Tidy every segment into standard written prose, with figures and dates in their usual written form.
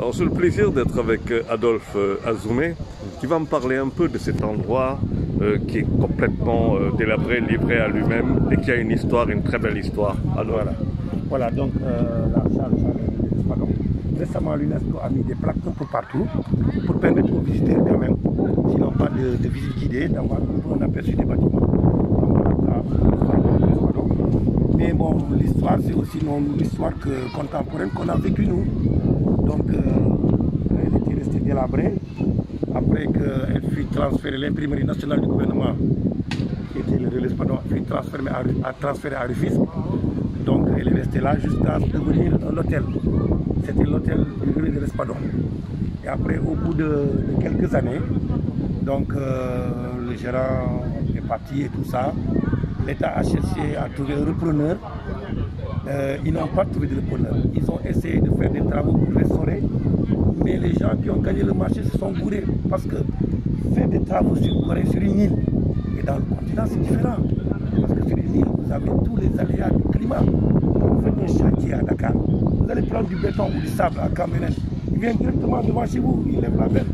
Alors j'ai le plaisir d'être avec Adolphe Azoumé qui va me parler un peu de cet endroit qui est complètement délabré, livré à lui-même et qui a une histoire, une très belle histoire. Alors, voilà donc la salle pardon. Récemment l'UNESCO a mis des plaques un peu partout pour permettre aux visiteurs quand même, sinon pas de visite guidée, d'avoir un aperçu des bâtiments. Mais bon, l'histoire c'est aussi l'histoire contemporaine qu'on a vécue nous. Donc elle était restée délabrée après qu'elle fut transférée, l'imprimerie nationale du gouvernement, qui était le relais Espadon, fut transférée à Rufisque. Donc elle est restée là jusqu'à devenir un hôtel. C'était l'hôtel du relais de l'Espadon. Et après, au bout de quelques années, donc le gérant est parti et tout ça. L'État a cherché à trouver un repreneur. Ils n'ont pas trouvé de repreneur. Ils ont essayé de faire des travaux pour restaurer. Mais les gens qui ont gagné le marché se sont gourés. Parce que faire des travaux sur une île et dans le continent, c'est différent. Parce que sur une île, vous avez tous les aléas du climat. Quand vous faites un chantier à Dakar, vous allez prendre du béton ou du sable à Cameroun. Il vient directement devant chez vous, il lève la benne.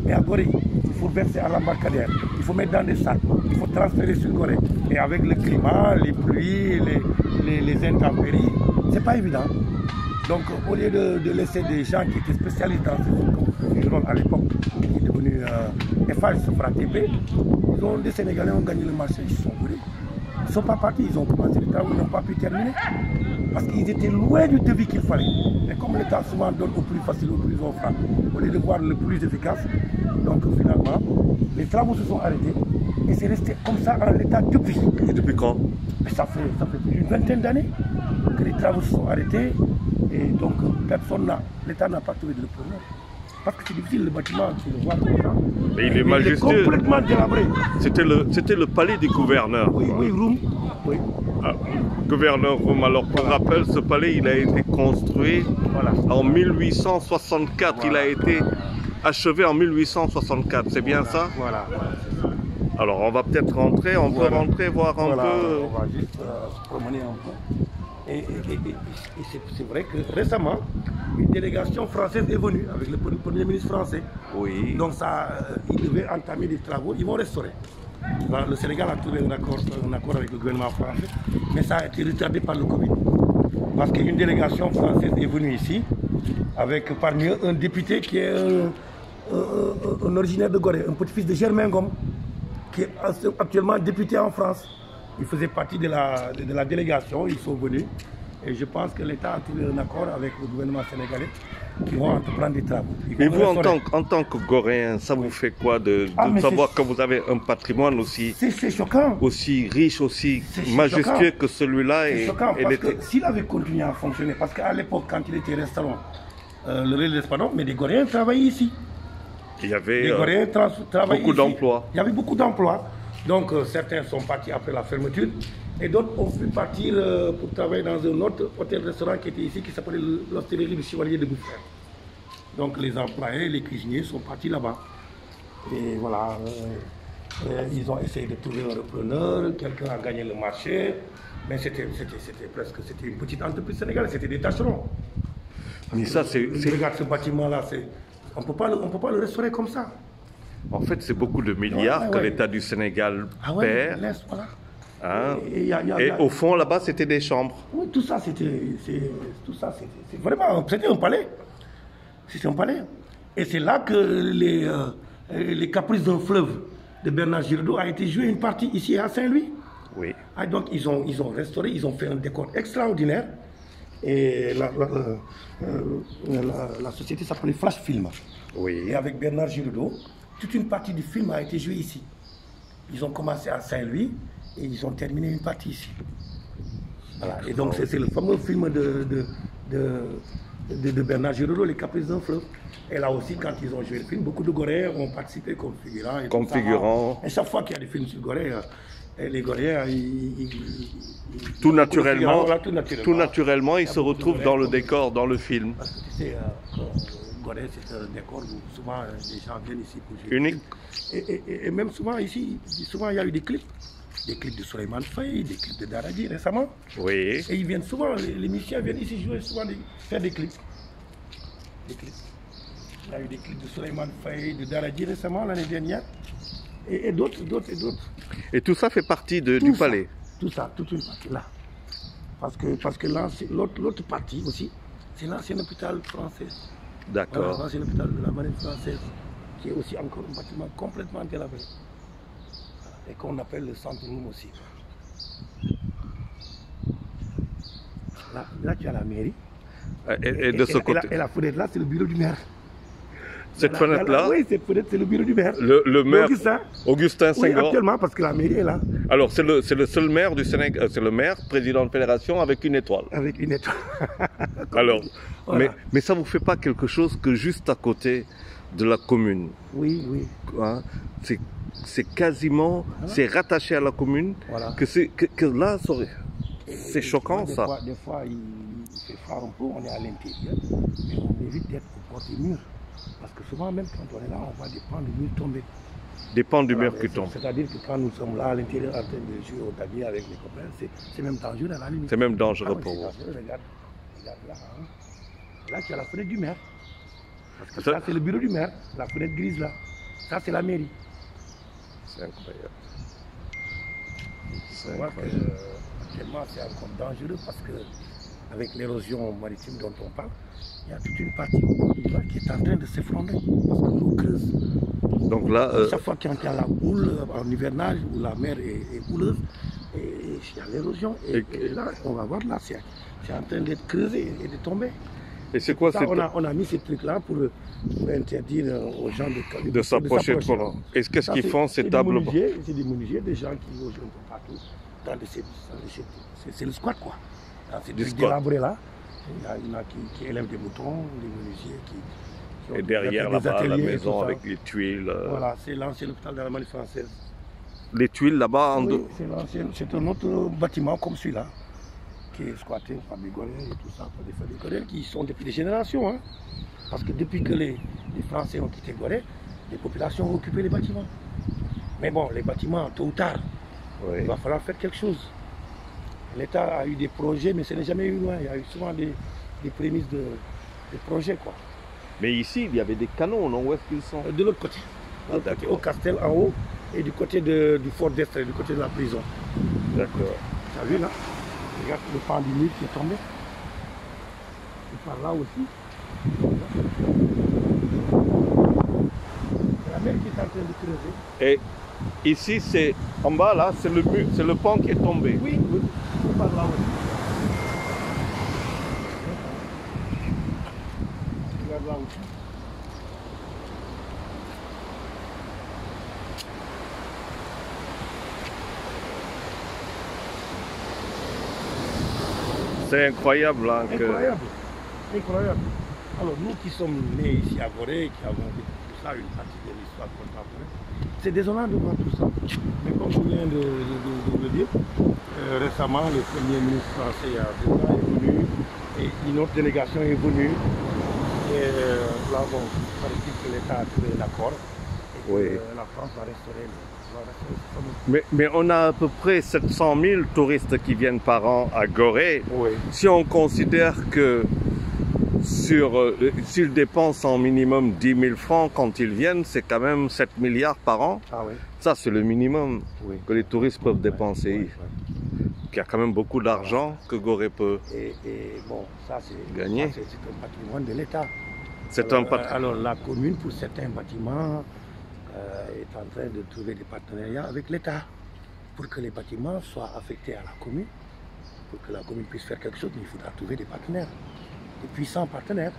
Mais à Gorée, il faut verser à l'embarcadère, il faut mettre dans des sacs, il faut transférer sur Gorée. Et avec le climat, les pluies, les intempéries, c'est pas évident. Donc au lieu de laisser des gens qui étaient spécialistes dans ce rôle à l'époque, qui est devenu FH Sofratépé, des Sénégalais ont gagné le marché, ils se sont brûlés. Ils ne sont pas partis, ils ont commencé le travail, ils n'ont pas pu terminer. Parce qu'ils étaient loin du devis qu'il fallait. Et comme l'État souvent donne au plus facile, au plus offrant, au lieu de voir le plus efficace, donc finalement, les travaux se sont arrêtés. Et c'est resté comme ça en l'état depuis. Et depuis quand? Ça fait plus d'une vingtaine d'années que les travaux se sont arrêtés. Et donc l'État n'a pas trouvé de repreneur. Parce que c'est difficile, le bâtiment, tu le vois comme ça. Mais il est majestueux. Il est complètement délabré. C'était le palais du gouverneur. Oui, Roum. Oui. Ah, gouverneur Roum. Alors pour rappel, ce palais, il a été construit en 1864. Voilà. Il a été achevé en 1864. C'est bien ça? Voilà. Alors on va peut-être rentrer, on peut rentrer, voir un peu. On va juste se promener un peu. Et c'est vrai que récemment, une délégation française est venue avec le Premier ministre français. Oui. Donc ils devaient entamer des travaux, ils vont restaurer. Là, le Sénégal a trouvé un accord avec le gouvernement français, mais ça a été retardé par le Covid. Parce qu'une délégation française est venue ici, avec parmi eux un député qui est un originaire de Gorée, un petit-fils de Germain Ngom, qui est actuellement député en France. Ils faisaient partie de la délégation, ils sont venus. Et je pense que l'État a trouvé un accord avec le gouvernement sénégalais qui vont entreprendre des travaux. Mais vous, en tant que Goréen, ça vous fait quoi de savoir que vous avez un patrimoine aussi, choquant, aussi riche, aussi majestueux que celui-là? C'est choquant, parce que s'il avait continué à fonctionner, parce qu'à l'époque, quand il était restaurant, le relais d'Espadon, mais des Goréens travaillaient ici. Il y avait beaucoup d'emplois. Il y avait beaucoup d'emplois. Donc certains sont partis après la fermeture et d'autres ont pu partir pour travailler dans un autre hôtel-restaurant qui était ici, qui s'appelait l'hôtellerie du Chevalier de Bouffrère. Donc les employés, les cuisiniers sont partis là-bas. Et voilà, ils ont essayé de trouver un repreneur, quelqu'un a gagné le marché, mais c'était une petite entreprise sénégalaise, c'était des tâcherons. Mais ça, regarde ce bâtiment-là, on ne peut pas le restaurer comme ça. En fait, c'est beaucoup de milliards que l'État du Sénégal perd. Voilà. Hein? Et au fond, là-bas, c'était des chambres. Oui, tout ça, c'était vraiment un palais. C'était un palais. Et c'est là que les caprices d'un fleuve de Bernard Giraudot a été joué une partie ici à Saint-Louis. Oui. Ah, donc, ils ont restauré, ils ont fait un décor extraordinaire. Et la société s'appelait Flash Film. Oui. Et avec Bernard Giraudot, toute une partie du film a été jouée ici. Ils ont commencé à Saint-Louis et ils ont terminé une partie ici. Voilà. Et donc c'est le fameux film de Bernard Giraudot, Les Caprices d'un fleuve. Et là aussi, quand ils ont joué le film, beaucoup de Goréens ont participé comme figurants. Et chaque fois qu'il y a des films sur Gorée, les Goréens, tout naturellement, ils se retrouvent dans le décor, dans le film. Parce que tu sais, Gorée, c'est un décor où souvent les gens viennent ici pour jouer. Unique. Et même souvent ici, il y a eu des clips. Des clips de Souleymane Faye, des clips de Daradi récemment. Oui. Et ils viennent souvent, les musiciens viennent ici jouer souvent, faire des clips. Il y a eu des clips de Souleymane Faye, de Daradji récemment, l'année dernière, et d'autres. Et tout ça fait partie du palais? Tout ça, toute une partie là. Parce que l'autre partie aussi, c'est l'ancien hôpital français. D'accord. Voilà, l'ancien hôpital de la marine française, qui est aussi encore un bâtiment complètement délabré. Et qu'on appelle le centre Noum aussi. Là, tu as la mairie. Et de ce côté. Et la fenêtre là, c'est le bureau du maire. Cette fenêtre-là? Oui, cette fenêtre, c'est le bureau du maire. Le maire Augustin Oui, Senghor. actuellement, parce que la mairie est là. Alors, c'est le seul maire du Sénégal, c'est le maire, président de fédération, avec une étoile. Avec une étoile. Alors, voilà. mais ça ne vous fait pas quelque chose que juste à côté de la commune? Oui, oui. Hein, c'est quasiment, c'est rattaché à la commune, Voilà. que là, c'est choquant ça. Des fois, il fait froid un peu, on est à l'intérieur, mais on évite d'être au bord du mur. Parce que souvent, même quand on est là, on voit des pans du mur tomber. Des pans du mur qui tombent. C'est-à-dire que quand nous sommes là à l'intérieur en train de jouer au tablier avec les copains, c'est même dangereux à la limite. C'est même dangereux pour vous. Regarde là. Hein. Là, tu as la fenêtre du maire. Parce que ça, c'est le bureau du maire. La fenêtre grise là. Ça, c'est la mairie. C'est incroyable. Actuellement, c'est encore dangereux parce que avec l'érosion maritime dont on parle, il y a toute une partie qui est en train de s'effondrer parce que l'eau creuse. Donc là, chaque fois qu'il y a la houle en hivernage où la mer est houleuse, et il y a l'érosion. Et là, on va voir là, c'est en train d'être creusé et de tomber. Et c'est quoi ça, on a mis ces trucs-là pour interdire aux gens de s'approcher de Coran. Et qu'est-ce qu'ils font ces tables? C'est des menuisiers, des gens qui logent un peu partout. C'est le squat quoi. C'est du délabré là. Il y en a qui élèvent des moutons, des menuisiers qui ont et derrière là-bas, la maison avec les tuiles. Voilà, c'est l'ancien hôpital de la marine française. Les tuiles là-bas en Oui, c'est un autre bâtiment comme celui-là, qui est squatté par des Goréens et tout ça, par des Goréens qui sont depuis des générations. Hein. Parce que depuis que les Français ont quitté Gorée, les populations ont occupé les bâtiments. Mais bon, les bâtiments, tôt ou tard, il va falloir faire quelque chose. L'État a eu des projets, mais ce n'est jamais eu loin. Il y a eu souvent des prémices de projets. Quoi. Mais ici, il y avait des canons, non? Où est-ce qu'ils sont? De l'autre côté. Au Castel en haut, et du côté du fort d'Estre, du côté de la prison. D'accord. Tu as vu là? Regarde le pan du mur qui est tombé. Et par là aussi. C'est la mer qui est en train de creuser. Et ici, c'est en bas là, c'est le mur, c'est le pont qui est tombé. Oui, oui. Par là aussi. Regarde là aussi. C'est incroyable. Hein, Incroyable. Alors nous qui sommes nés ici à Gorée, qui avons vécu tout ça, une partie de l'histoire contemporaine, c'est désolant de voir tout ça. Mais comme je viens de le dire, récemment le Premier ministre français est venu, et une autre délégation est venue. Et là, bon, il paraît que l'État a trouvé l'accord. Et la France va restaurer mais on a à peu près 700 000 touristes qui viennent par an à Gorée. Oui. Si on considère que s'ils dépensent en minimum 10 000 francs quand ils viennent, c'est quand même 7 milliards par an. Ah, oui. Ça, c'est le minimum que les touristes peuvent dépenser. Il y a quand même beaucoup d'argent que Gorée peut bon, ça, gagner. C'est un patrimoine de l'État. Alors la commune, pour certains bâtiments, est en train de trouver des partenariats avec l'État pour que les bâtiments soient affectés à la commune. Pour que la commune puisse faire quelque chose, il faudra trouver des partenaires, des puissants partenaires.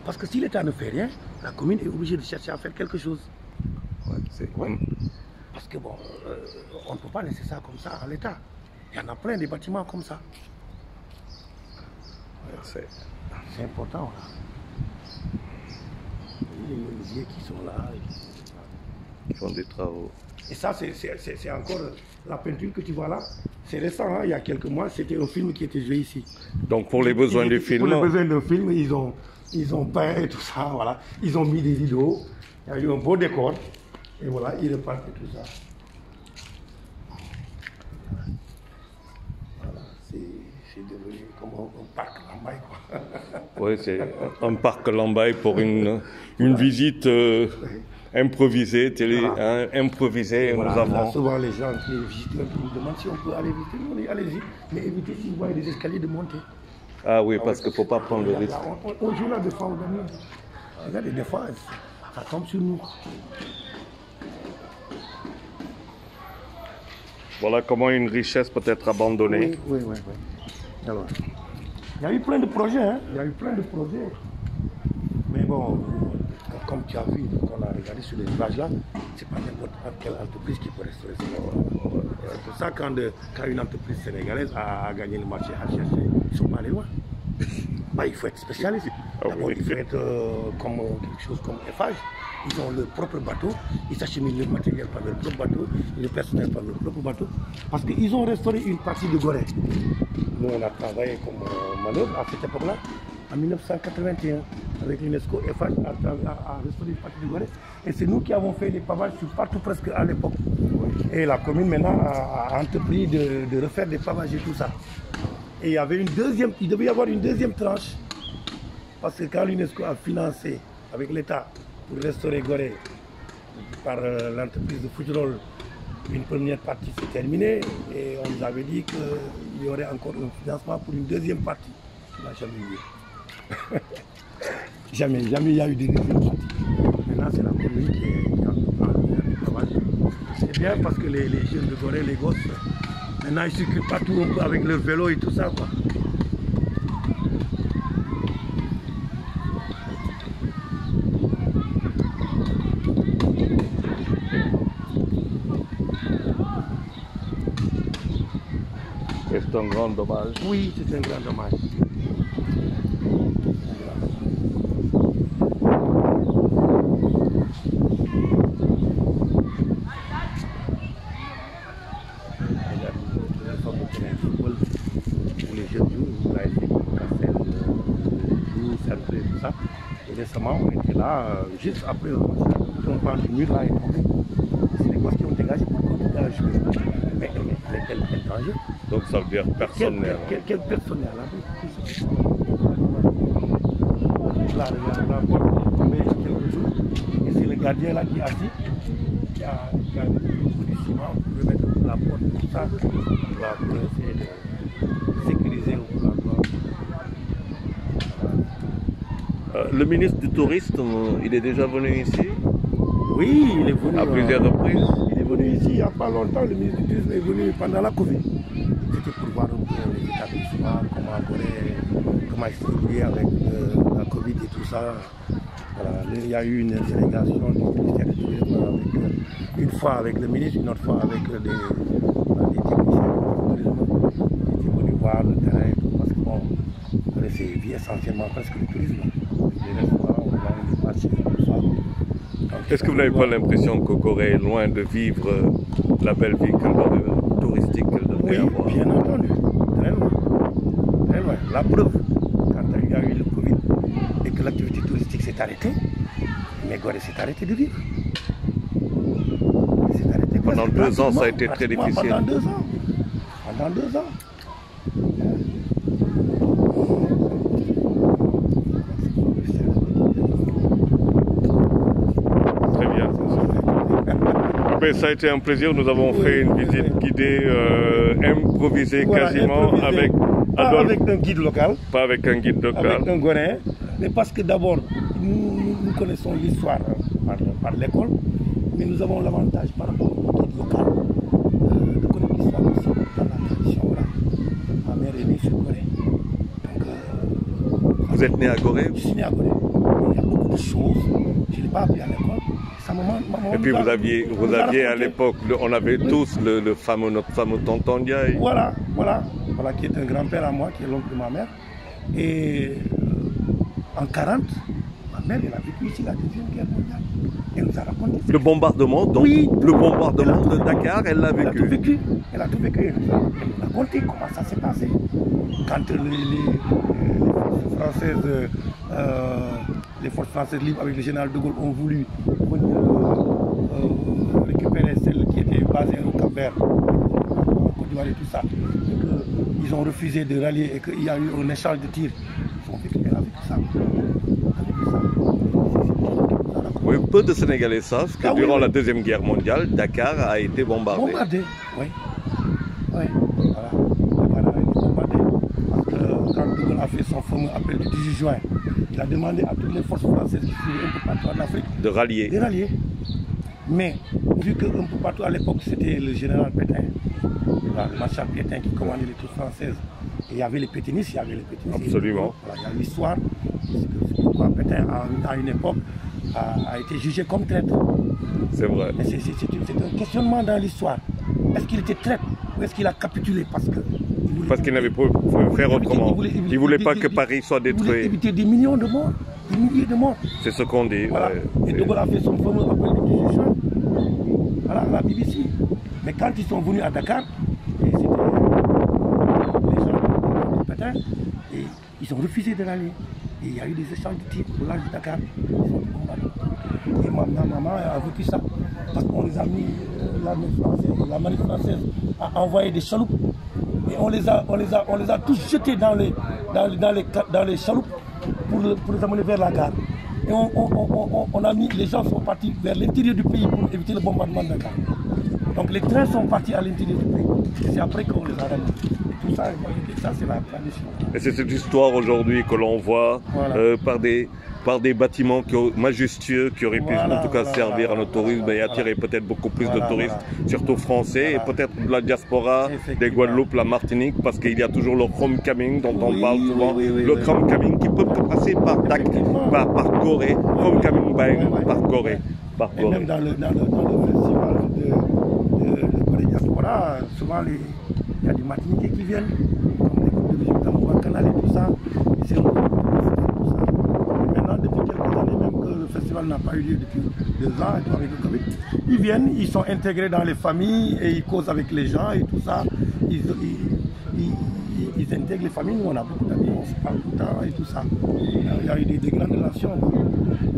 Parce que si l'État ne fait rien, la commune est obligée de chercher à faire quelque chose. Parce que bon, on ne peut pas laisser ça comme ça à l'État. Il y en a plein des bâtiments comme ça. C'est important là. Les menuisiers qui sont là. Qui font des travaux. Et ça, c'est encore la peinture que tu vois là. C'est récent, hein, il y a quelques mois, c'était un film qui était joué ici. Donc pour les besoins du film. Pour les besoins d'un film, ils ont peint et tout ça, voilà. Ils ont mis des vidéos, il y a eu un beau décor, et voilà, ils repartent et tout ça. Voilà, c'est devenu, comme au parc Lambaye, quoi. Oui, c'est un parc Lambaye pour une visite improvisée, improvisée. Voilà, Nous avons... souvent les gens, les visiteurs qui nous demandent si on peut aller visiter, nous on dit allez-y, mais évitez si vous voyez des escaliers de monter. Ah oui, parce qu'il ne faut pas prendre le risque. On joue là des fois, regardez, des fois, ça tombe sur nous. Voilà comment une richesse peut être abandonnée. Oui. Alors, il y a eu plein de projets, hein. Il y a eu plein de projets. Mais bon, comme tu as vu, on a regardé sur les images là, c'est pas n'importe quelle entreprise qui peut restaurer ça. C'est pour ça quand une entreprise sénégalaise a gagné le marché HRC, ils ne sont pas allés loin. Bah, il faut être spécialiste. D'abord, il faut être comme quelque chose comme Eiffage. Ils ont leur propre bateau, ils s'acheminent le matériel par leur propre bateau, le personnel par leur propre bateau, parce qu'ils ont restauré une partie de Gorée. Nous, on a travaillé comme manœuvre à cette époque-là, en 1981, avec l'UNESCO. Eiffage a restauré une partie de Gorée, et c'est nous qui avons fait les pavages sur partout presque à l'époque. Et la commune maintenant a entrepris de refaire des pavages et tout ça. Et il devait y avoir une deuxième tranche, parce que quand l'UNESCO a financé avec l'État pour restaurer Gorée par l'entreprise de Fougerolles, une première partie s'est terminée et on nous avait dit qu'il y aurait encore un financement pour une deuxième partie. Il n'a jamais eu. jamais il y a eu de deuxième partie. Maintenant c'est la commune qui est en train de faire du travail. C'est bien parce que les jeunes de Gorée, les gosses, maintenant ils circulent partout un peu avec leur vélo et tout ça, quoi. C'est un grand dommage. Oui, c'est un grand dommage. Les jeunes jouent, tout ça. Et récemment, on était là, juste après le match, on prend du mur là et tombé. C'est les gosses qui ont dégagé pour qu'on dégage. Mais quel danger. Donc ça veut dire personnel. Quel personnel là. Là, la porte est tombée il y a quelques jours. Et c'est le gardien là qui est assis, qui a gardé du ciment pour remettre la porte tout ça, pour essayer de sécuriser au plan. Le ministre du Tourisme, il est déjà venu ici? Oui, il est venu à plusieurs reprises. Il est venu ici il n'y a pas longtemps. Le ministre du Tourisme est venu pendant la Covid. C'était pour voir un peu les établissements, comment ils se débrouillaient avec la Covid et tout ça. Voilà. Il y a eu une délégation du ministère du Tourisme une fois avec le ministre, une autre fois avec des techniciens du tourisme qui étaient venus voir le terrain et tout, parce que bon, c'est essentiellement presque le tourisme. Les restaurants, les marchés, tout ça. Est-ce que vous n'avez pas l'impression que Gorée est loin de vivre la belle vie touristique qu'elle devrait avoir? Oui, bien entendu, très loin, très loin. La preuve, quand il y a eu le Covid et que l'activité touristique s'est arrêtée, mais Gorée s'est arrêté de vivre. Pendant 2 ans, ça a été très difficile. Pendant 2 ans. Pendant 2 ans. Ben, ça a été un plaisir, nous avons fait une visite guidée, improvisée quasiment, avec Adolphe. Pas avec un guide local. Pas avec un guide local. Avec un Goréen, mais parce que d'abord, nous connaissons l'histoire par l'école, mais nous avons l'avantage par rapport au guide local de connaître l'histoire aussi dans la tradition. Voilà. Ma mère est née sur Gorée. Donc, vous êtes né à Gorée? Je suis né à Gorée. Il y a beaucoup de choses, je ne l'ai pas appris à l'école. Et puis vous aviez à l'époque, on avait tous notre fameux tonton Ndiaye. Voilà, qui est un grand-père à moi, qui est l'oncle de ma mère. Et en 40, ma mère, elle a vécu ici la Deuxième Guerre mondiale. Elle nous a raconté. Le bombardement, donc oui, le bombardement de Dakar, elle l'a vécu. Elle a tout vécu. Elle nous a raconté comment ça s'est passé. Quand les forces françaises libres avec le général de Gaulle ont voulu récupérer celles qui étaient basées au Cap-Vert, en Côte d'Ivoire et tout ça. ils ont refusé de rallier et qu'il y a eu un échange de tirs, ils ont vécu avec ça. Oui, peu de Sénégalais savent que durant la Deuxième Guerre mondiale, Dakar a été bombardé. Bombardé, oui. Oui, voilà. Dakar a été bombardé. Parce que quand De Gaulle a fait son fameux appel du 18 juin, il a demandé à toutes les forces françaises qui suivaient un peu partout en Afrique de rallier. Mais vu qu'un peu partout à l'époque, c'était le général Pétain, le marshal Pétain qui commandait les troupes françaises. Et il y avait les pétainistes, Absolument. Voilà, il y a l'histoire. C'est pourquoi Pétain, à une époque, a été jugé comme traître. C'est vrai. Mais c'est un questionnement dans l'histoire. Est-ce qu'il était traître ou est-ce qu'il a capitulé parce qu'il n'avait pas pu faire autrement. Il ne voulait pas que Paris soit détruit. Il voulait éviter des millions de morts, des milliers de morts. C'est ce qu'on dit. Voilà. Ouais, et De Gaulle a fait son fameux appel du 18 juin à la BBC. Mais quand ils sont venus à Dakar, et c'était les gens de Pétain, et ils ont refusé de rallier. Et il y a eu des échanges de tirs au large de Dakar. Ils ont été combattus. Et ma maman a vécu ça. Parce qu'on les a mis, la marine française a envoyé des chaloupes. Et on les a tous jetés dans les chaloupes pour les amener vers la gare. Et on a mis, les gens sont partis vers l'intérieur du pays pour éviter le bombardement de Dakar. Donc les trains sont partis à l'intérieur du pays. Et c'est après qu'on les a ramenés. Tout ça, ça c'est la tradition. Et c'est cette histoire aujourd'hui que l'on voit par des bâtiments majestueux qui auraient pu en tout cas servir à notre tourisme et attirer peut-être beaucoup plus de touristes, surtout français et peut-être de la diaspora, des Guadeloupe, la Martinique, parce qu'il y a toujours le homecoming dont on parle souvent, le homecoming qui peut passer par Gorée, homecoming par Gorée. Et même dans le festival de Gorée Diaspora, souvent il y a des Martiniquais qui viennent, comme des groupes de musique dans Canal et tout ça. C'est un peu tout ça. Et maintenant, depuis quelques années, même que le festival n'a pas eu lieu depuis 2 ans avec le Covid, ils viennent, ils sont intégrés dans les familles et ils causent avec les gens et tout ça. Ils intègrent les familles, nous on a beaucoup d'amis, on se parle tout le temps et tout ça. Il y a eu des grandes relations.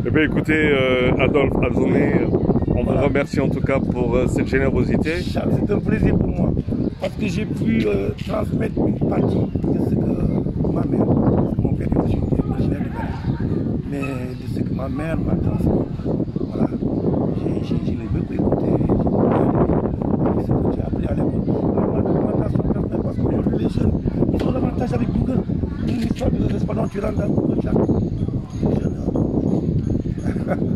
Eh bien écoutez, Adolphe Azoumé, on vous remercie en tout cas pour cette générosité. C'est un plaisir pour moi, parce que j'ai pu transmettre une partie de ce que ma mère, mon père est originaire du Bénin, mais de ce que ma mère m'a transmis. Voilà. Je l'ai beaucoup écouté, ce que j'ai appris à l'école. Ma documentation personnelle, parce qu'aujourd'hui les jeunes, ils ont l'avantage avec Google. Une histoire de l'espadon, tu rentres dans Google Chat.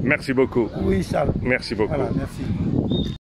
Merci beaucoup. Oui, Charles. Merci beaucoup. Voilà, merci.